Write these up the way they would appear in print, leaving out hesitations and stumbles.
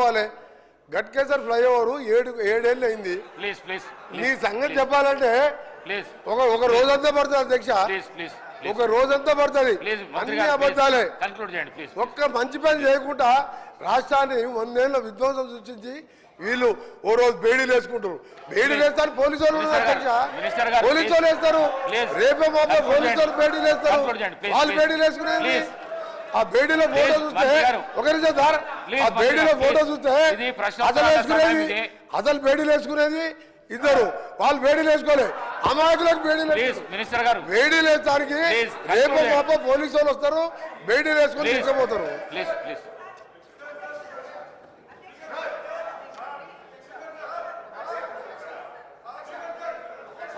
చెప్పుకోవాలి. గట్కేసర్ ఫ్లైఓవర్ 7 ఏళ్ళు అయింది. నీ సంగతి చెప్పాలంటే ఒక రోజంతా పడుతుంది అధ్యక్ష, ఒక రోజంతా పడుతుంది. అన్ని అబద్ధాలే. ఒక్క మంచి పని చేయకుండా రాష్ట్రాన్ని 100 ఏళ్ళ విధ్వంసం సృష్టించి వీళ్ళు ఓ రోజు బేడీలు వేసుకుంటారు. బేడీలు వేస్తారు పోలీసు వాళ్ళు అధ్యక్ష, పోలీసు వాళ్ళు వేస్తారు. రేపే మాపే పోలీసు వాళ్ళు బేడీలు వేస్తారు. వాళ్ళు బేడీలు వేసుకునేది ఆ బేడీలో ఫోటో చూస్తే ఒకరి ఆ బేడీలో ఫోటో చూస్తే అసలు బేడీలు వేసుకునేది ఇద్దరు, వాళ్ళు బేడీలు వేసుకోలేదు. అమాయకులకు బేడీలు బేడీలు వేయడానికి రేపు మాప పోలీసు వాళ్ళు వస్తారు, బేడీలు వేసుకుని తీసుకుపోతారు.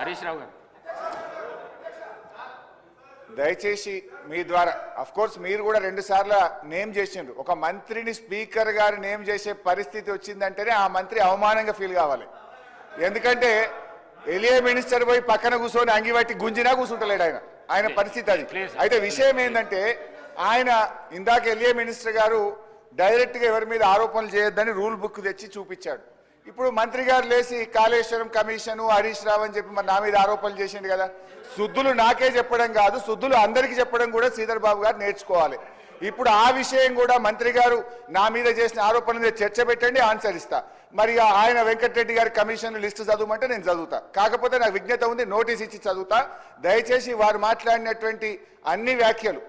హరీష్ రావు గారు దయచేసి మీ ద్వారా కోర్స్ మీరు కూడా 2 సార్లు నేమ్ చేసిండ్రు. ఒక మంత్రిని స్పీకర్ గారు నేమ్ చేసే పరిస్థితి వచ్చిందంటేనే ఆ మంత్రి అవమానంగా ఫీల్ కావాలి. ఎందుకంటే ఎలియా మినిస్టర్ పోయి పక్కన కూర్చొని అంగిబట్టి గుంజినా కూర్చుంటలేడు ఆయన పరిస్థితి అది. అయితే విషయం ఏంటంటే ఆయన ఇందాక ఎలియా మినిస్టర్ గారు డైరెక్ట్గా ఎవరి మీద ఆరోపణలు చేయొద్దని రూల్ బుక్ తెచ్చి చూపించాడు. ఇప్పుడు మంత్రి గారు లేచి కాళేశ్వరం కమిషను హరీష్ రావు అని చెప్పి మరి నా మీద ఆరోపణలు చేసిండు కదా. శుద్ధులు నాకే చెప్పడం కాదు, శుద్ధులు అందరికీ చెప్పడం కూడా శ్రీధర్ బాబు గారు నేర్చుకోవాలి. ఇప్పుడు ఆ విషయం కూడా మంత్రి గారు నా మీద చేసిన ఆరోపణల మీద చర్చ పెట్టండి, ఆన్సర్ ఇస్తా. మరి ఆయన వెంకటరెడ్డి గారి కమిషన్ లిస్టు చదవమంటే నేను చదువుతా. కాకపోతే నాకు విజ్ఞత ఉంది, నోటీస్ ఇచ్చి చదువుతా. దయచేసి వారు మాట్లాడినటువంటి అన్ని వ్యాఖ్యలు,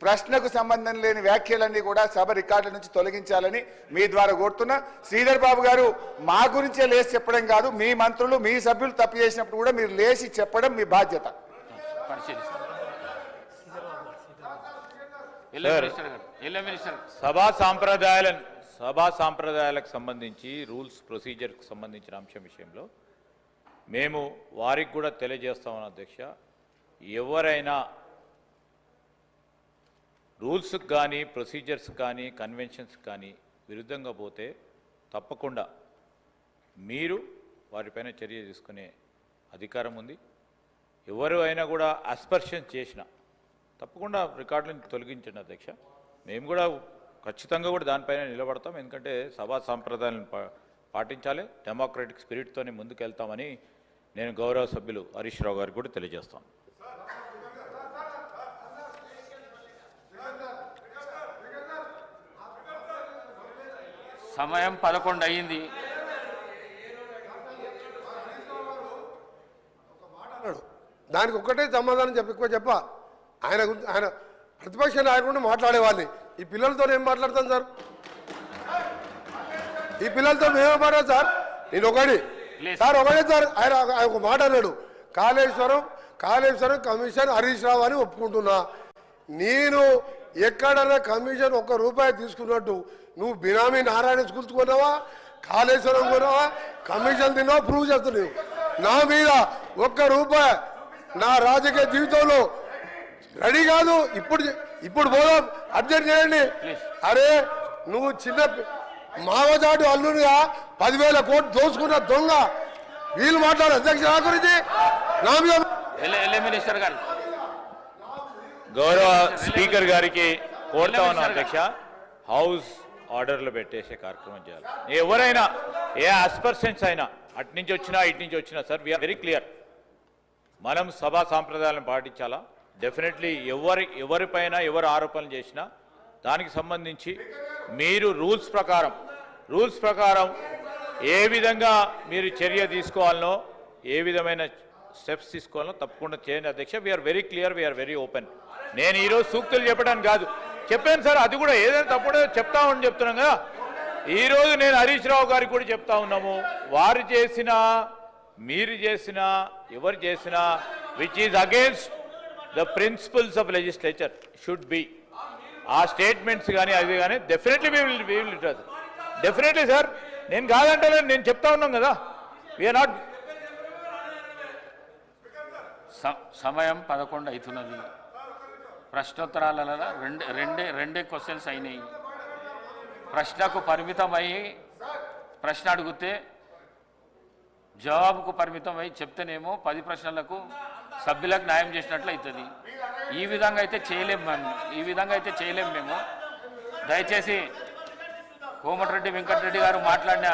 ప్రశ్నకు సంబంధం లేని వ్యాఖ్యలన్నీ కూడా సభ రికార్డుల నుంచి తొలగించాలని మీ ద్వారా కోరుతున్నా. శ్రీధర్ బాబు గారు మా గురించే లేచి చెప్పడం కాదు, మీ మంత్రులు మీ సభ్యులు తప్పు చేసినప్పుడు కూడా మీరు లేచి చెప్పడం మీ బాధ్యత. సభా సాంప్రదాయాలకు సంబంధించి రూల్స్ ప్రొసీజర్కి సంబంధించిన అంశం విషయంలో మేము వారికి కూడా తెలియజేస్తామని అధ్యక్ష, ఎవరైనా రూల్స్కి కానీ ప్రొసీజర్స్ కానీ కన్వెన్షన్స్ కానీ విరుద్ధంగా పోతే తప్పకుండా మీరు వారిపైన చర్య తీసుకునే అధికారం ఉంది. ఎవరు అయినా కూడా అస్పర్షన్ చేసినా తప్పకుండా రికార్డులను తొలగించండి అధ్యక్ష. మేము కూడా ఖచ్చితంగా కూడా దానిపైన నిలబడతాం. ఎందుకంటే సభా సాంప్రదాయాలను పాటించాలి, డెమోక్రటిక్ స్పిరిట్తోనే ముందుకు వెళ్తామని నేను గౌరవ సభ్యులు హరీష్ రావు గారికి కూడా తెలియజేస్తాను. సమయం 11 అయింది. దానికి ఒక్కటే సమాధానం చెప్ప ఆయన ప్రతిపక్ష నాయకుడు మాట్లాడేవాడిని. ఈ పిల్లలతో ఏం మాట్లాడతాను సార్? ఈ పిల్లలతో మేమే మాట్లాడు సార్. నేను ఒకటే సార్ ఆయన ఒక మాట అన్నాడు, కాళేశ్వరం కమిషన్ హరీష్ రావు అని ఒప్పుకుంటున్నా. నేను ఎక్కడన్నా కమిషన్ ₹1 తీసుకున్నట్టు నువ్వు బినామీ నారాయణ స్కూల్స్ కొన్నావా, కాళేశ్వరం కొన్నావా, కమిషన్ తిన్నావా ప్రూవ్ చేస్తున్నావు. నా మీద ₹1 నా రాజకీయ జీవితంలో రెడీ కాదు. ఇప్పుడు పోదాం, అర్జెంట్ చేయండి. అరే నువ్వు చిన్న మావజాటు అల్లునిగా 10,000 కోట్లు దోచుకున్న దొంగ వీళ్ళు మాట్లాడు అధ్యక్ష నా గురించి నా మీద. గౌరవ స్పీకర్ గారికి కోరుతా ఉన్నా అధ్యక్ష, హౌస్ ఆర్డర్లు పెట్టేసే కార్యక్రమం చేయాలి. ఎవరైనా ఏ అస్పర్షన్స్ అయినా అటు నుంచి వచ్చినా ఇటు నుంచి వచ్చినా సార్ వీఆర్ వెరీ క్లియర్, మనం సభా సాంప్రదాయాలను పాటించాలా. డెఫినెట్లీ ఎవరిపైన ఎవరు ఆరోపణలు చేసినా దానికి సంబంధించి మీరు రూల్స్ ప్రకారం ఏ విధంగా మీరు చర్య తీసుకోవాలనో, ఏ విధమైన స్టెప్స్ తీసుకోవాలనో తప్పకుండా చేయండి అధ్యక్ష. We're very clear, we're very open. నేను ఈరోజు సూక్తులు చెప్పడానికి కాదు, చెప్పాను సార్, అది కూడా ఏదైనా తప్పుడో చెప్తామని చెప్తున్నాం కదా. ఈరోజు నేను హరీష్ రావు గారికి కూడా చెప్తా ఉన్నాము, వారు చేసినా మీరు చేసినా ఎవరు చేసినా which is against the principles of legislature should be, ఆ స్టేట్మెంట్స్ కానీ అది కానీ definitely we will definitely sir. నేను కాదంటే నేను చెప్తా ఉన్నాం కదా, వీఆర్ నాట్. సమయం 11 అవుతున్నది. ప్రశ్నోత్తరాలలో రెండే క్వశ్చన్స్ అయినాయి. ప్రశ్నకు పరిమితమై ప్రశ్న అడిగితే జవాబుకు పరిమితమై చెప్తేనేమో 10 ప్రశ్నలకు సభ్యులకు న్యాయం చేసినట్లు అవుతుంది. ఈ విధంగా అయితే చేయలేము మేము. దయచేసి కోమటిరెడ్డి వెంకటరెడ్డి గారు మాట్లాడిన